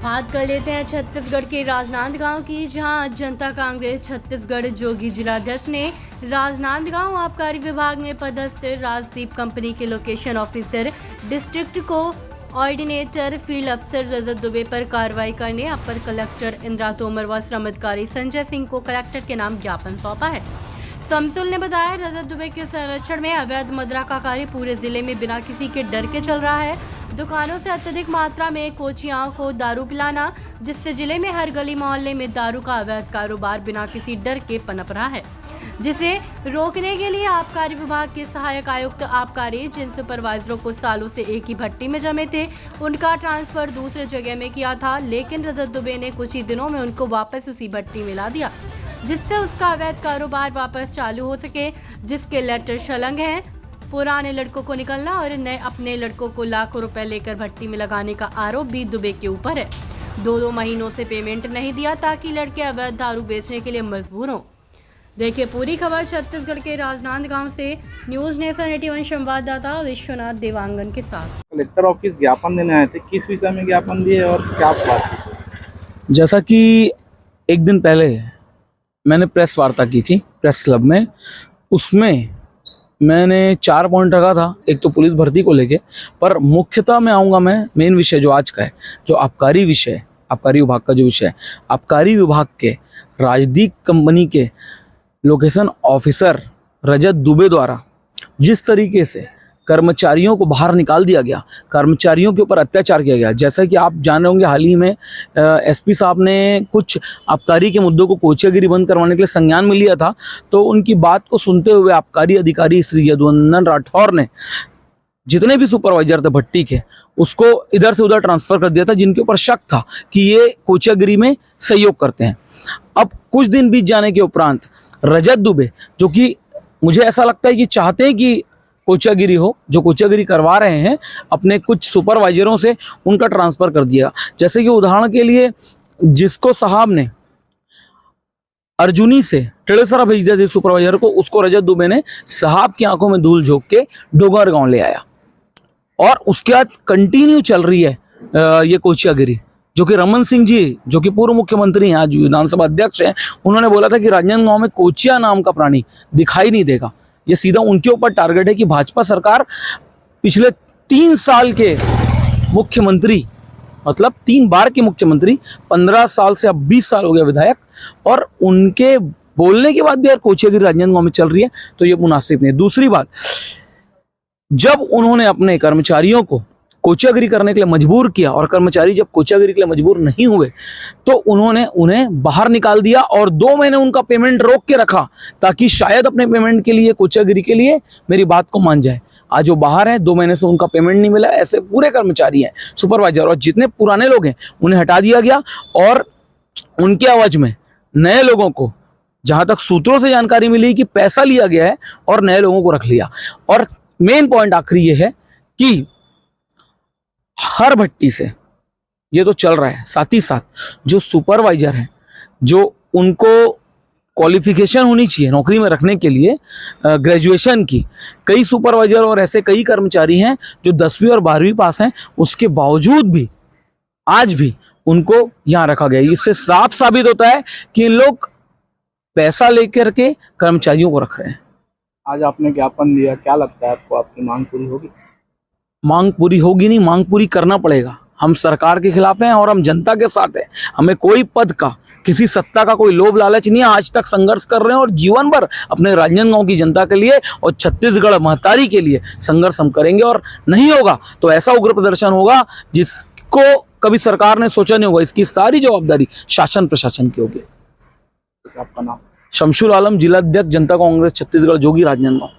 बात कर लेते हैं छत्तीसगढ़ के राजनांदगांव की, जहां जनता कांग्रेस छत्तीसगढ़ जोगी जिलाध्यक्ष ने राजनांदगांव आबकारी विभाग में पदस्थ राजदीप कंपनी के लोकेशन ऑफिसर डिस्ट्रिक्ट को ऑर्डिनेटर फील्ड अफसर रजत दुबे पर कार्रवाई करने अपर कलेक्टर इंदिरा तोमर व श्रम अधिकारी संजय सिंह को कलेक्टर के नाम ज्ञापन सौंपा है। समसुल ने बताया, रजत दुबे के संरक्षण में अवैध मुद्रा का कार्य पूरे जिले में बिना किसी के डर के चल रहा है। दुकानों से अत्यधिक मात्रा में कोचियाओं को दारू पिलाना, जिससे जिले में हर गली मोहल्ले में दारू का अवैध कारोबार बिना किसी डर के पनप रहा है, जिसे रोकने के लिए आबकारी विभाग के सहायक आयुक्त आबकारी, जिन सुपरवाइजरों को सालों से एक ही भट्टी में जमे थे, उनका ट्रांसफर दूसरे जगह में किया था, लेकिन रजत दुबे ने कुछ ही दिनों में उनको वापस उसी भट्टी में ला दिया, जिससे उसका अवैध कारोबार वापस चालू हो सके, जिसके लेटर शलंग हैं। पुराने लड़कों को निकलना और नए अपने लड़कों को लाखों रुपए लेकर भट्टी में लगाने का आरोप भी दुबे के ऊपर है। 2 महीनों से पेमेंट नहीं दिया ताकि लड़के अवैध दारू बेचने के लिए मजबूर हों। देखिए पूरी खबर छत्तीसगढ़ के राजनांदगांव से न्यूज नेशन 81 संवाददाता विश्वनाथ देवांगन के साथ। कलेक्टर ऑफिस ज्ञापन देने आए थे, किस विषय में ज्ञापन दिए और क्या बात? जैसा कि एक दिन पहले मैंने प्रेस वार्ता की थी प्रेस क्लब में, उसमें मैंने 4 पॉइंट रखा था। एक तो पुलिस भर्ती को लेके, पर मुख्यतः मैं आऊँगा मैं मेन विषय जो आज का है, जो आबकारी विषय है, आबकारी विभाग का जो विषय है, आबकारी विभाग के राजदीप कंपनी के लोकेशन ऑफिसर रजत दुबे द्वारा जिस तरीके से कर्मचारियों को बाहर निकाल दिया गया, कर्मचारियों के ऊपर अत्याचार किया गया। जैसा कि आप जान रहे होंगे, हाल ही में एसपी साहब ने कुछ आबकारी के मुद्दों को कोचियागिरी बंद करवाने के लिए संज्ञान में लिया था, तो उनकी बात को सुनते हुए आबकारी अधिकारी श्री यदुवंदन राठौर ने जितने भी सुपरवाइजर थे भट्टी के, उसको इधर से उधर ट्रांसफ़र कर दिया था, जिनके ऊपर शक था कि ये कोचियागिरी में सहयोग करते हैं। अब कुछ दिन बीत जाने के उपरांत रजत दुबे, जो कि मुझे ऐसा लगता है कि चाहते हैं कि कोचियागिरी हो, जो कोचियागिरी करवा रहे हैं अपने कुछ सुपरवाइजरों से, उनका ट्रांसफ़र कर दिया। जैसे कि उदाहरण के लिए, जिसको साहब ने अर्जुनी से टेढ़ेसरा भेज दिया था सुपरवाइजर को, उसको रजत दुबे ने साहब की आंखों में धूल झोंक के डोगर गांव ले आया, और उसके बाद कंटिन्यू चल रही है ये कोचियागिरी। जो कि रमन सिंह जी, जो कि पूर्व मुख्यमंत्री हैं, आज विधानसभा अध्यक्ष हैं, उन्होंने बोला था कि राजनांदगांव में कोचिया नाम का प्राणी दिखाई नहीं देगा। ये सीधा उनके ऊपर टारगेट है कि भाजपा सरकार पिछले 3 साल के मुख्यमंत्री, मतलब 3 बार के मुख्यमंत्री, 15 साल से अब 20 साल हो गया विधायक, और उनके बोलने के बाद भी यार कोचियागिरी राजनांदगांव में चल रही है, तो ये मुनासिब नहीं। दूसरी बात, जब उन्होंने अपने कर्मचारियों को कोचियागिरी करने के लिए मजबूर किया, और कर्मचारी जब कोचियागिरी के लिए मजबूर नहीं हुए, तो उन्होंने उन्हें बाहर निकाल दिया और 2 महीने उनका पेमेंट रोक के रखा, ताकि शायद अपने पेमेंट के लिए, कोचियागिरी के लिए मेरी बात को मान जाए। आज वो बाहर है, 2 महीने से उनका पेमेंट नहीं मिला। ऐसे पूरे कर्मचारी हैं, सुपरवाइजर और जितने पुराने लोग हैं उन्हें हटा दिया गया, और उनके आवाज में नए लोगों को, जहाँ तक सूत्रों से जानकारी मिली, कि पैसा लिया गया है और नए लोगों को रख लिया। और मेन पॉइंट आखिरी ये है कि हर भट्टी से ये तो चल रहा है, साथ ही साथ जो सुपरवाइजर हैं, जो उनको क्वालिफिकेशन होनी चाहिए नौकरी में रखने के लिए, ग्रेजुएशन की, कई सुपरवाइजर और ऐसे कई कर्मचारी हैं जो 10वीं और 12वीं पास हैं, उसके बावजूद भी आज भी उनको यहाँ रखा गया। इससे साफ साबित होता है कि इन लोग पैसा लेकर के कर्मचारियों को रख रहे हैं। आज आपने ज्ञापन दिया, क्या लगता है आपको, आपकी मांग पूरी होगी? मांग पूरी होगी नहीं, मांग पूरी करना पड़ेगा। हम सरकार के खिलाफ हैं और हम जनता के साथ हैं। हमें कोई पद का, किसी सत्ता का कोई लोभ लालच नहीं है। आज तक संघर्ष कर रहे हैं और जीवन भर अपने राजनांदगांव की जनता के लिए और छत्तीसगढ़ महतारी के लिए संघर्ष हम करेंगे, और नहीं होगा तो ऐसा उग्र प्रदर्शन होगा जिसको कभी सरकार ने सोचा नहीं होगा। इसकी सारी जवाबदारी शासन प्रशासन की होगी। आपका नाम? शमशुल आलम, जिलाध्यक्ष जनता कांग्रेस छत्तीसगढ़ जोगी राजनांदगांव।